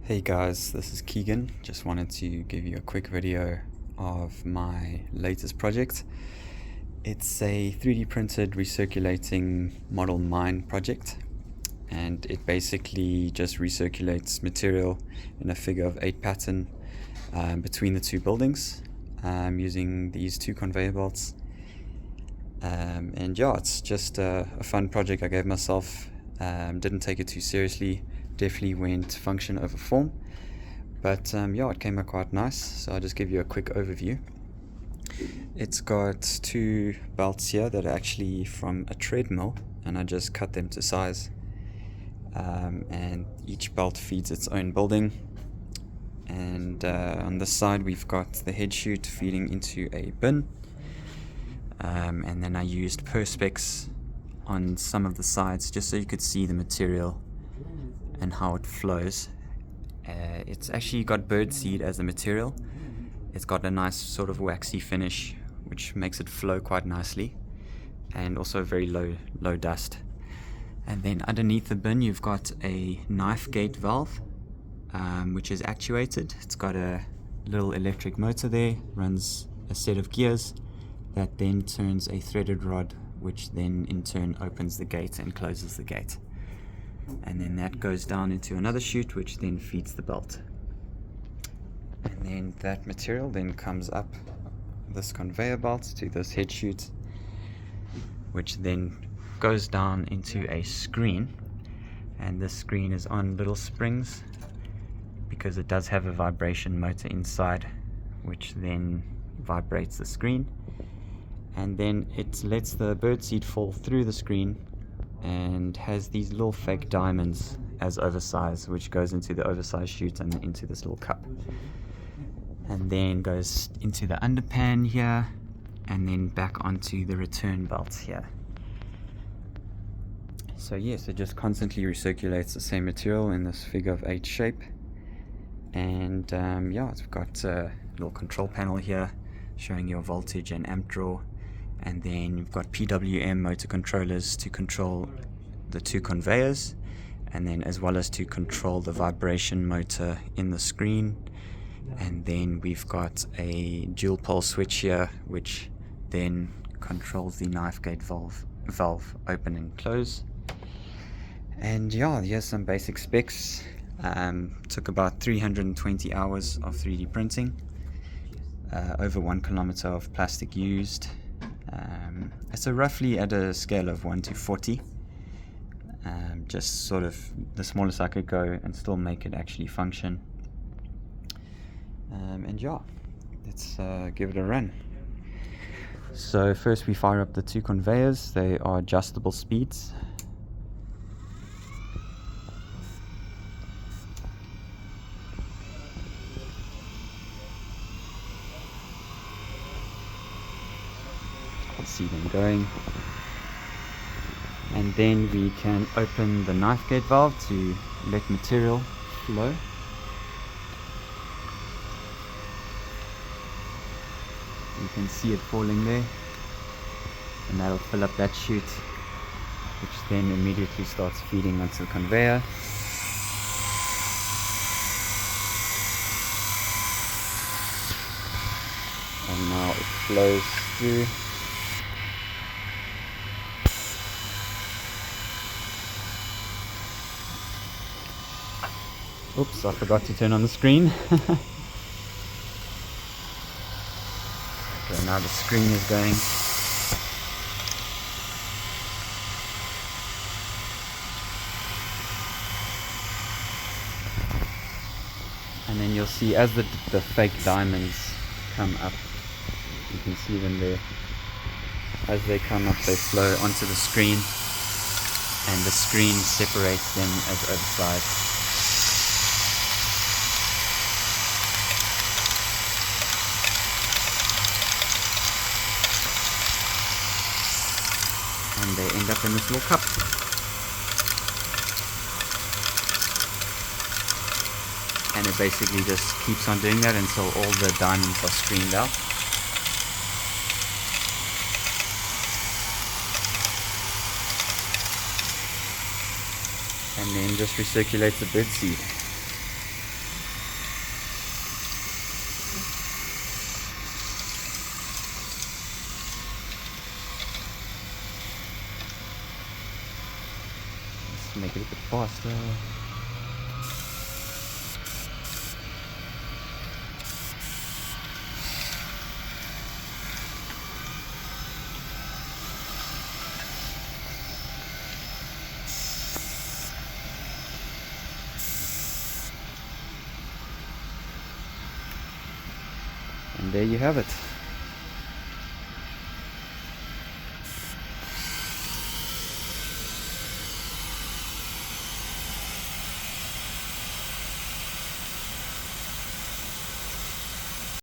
Hey guys, this is Keegan. Just wanted to give you a quick video of my latest project. It's a 3D printed recirculating model mine project, and it basically just recirculates material in a figure of 8 pattern between the two buildings using these two conveyor belts. And yeah, it's just a fun project I gave myself. Didn't take it too seriously. Definitely went function over form, but yeah, it came out quite nice. So I'll just give you a quick overview. It's got two belts here that are actually from a treadmill, and I just cut them to size, and each belt feeds its own building. And on this side we've got the head chute feeding into a bin, and then I used perspex on some of the sides just so you could see the material and how it flows. It's actually got birdseed as the material. It's got a nice sort of waxy finish which makes it flow quite nicely, and also very low dust. And then underneath the bin you've got a knife gate valve, which is actuated. It's got a little electric motor there, runs a set of gears that then turns a threaded rod, which then in turn opens the gate and closes the gate. And then that goes down into another chute which then feeds the belt. And then that material then comes up this conveyor belt to this head chute, which then goes down into a screen. And this screen is on little springs because it does have a vibration motor inside which then vibrates the screen. And then it lets the birdseed fall through the screen and has these little fake diamonds as oversize, which goes into the oversized chute and into this little cup, and then goes into the underpan here, and then back onto the return belt here. So yes, it just constantly recirculates the same material in this figure of 8 shape. And yeah, it's got a little control panel here showing your voltage and amp draw. And then you've got PWM motor controllers to control the two conveyors, and then as well as to control the vibration motor in the screen. And then we've got a dual pole switch here which then controls the knife gate valve open and close. And yeah, here's some basic specs. Took about 320 hours of 3D printing, over 1 kilometer of plastic used. So roughly at a scale of 1 to 40, just sort of the smallest I could go and still make it actually function. And yeah, let's give it a run. So first we fire up the two conveyors. They are adjustable speeds. See them going, and then we can open the knife gate valve to let material flow. You can see it falling there, and that'll fill up that chute, which then immediately starts feeding onto the conveyor. And now it flows through. Oops, I forgot to turn on the screen. Okay, now the screen is going. And then you'll see as the fake diamonds come up, you can see them there. As they come up, they flow onto the screen, and the screen separates them as oversized. And they end up in this little cup. And it basically just keeps on doing that until all the diamonds are screened out. And then just recirculates the birdseed. make it a bit faster. And there you have it.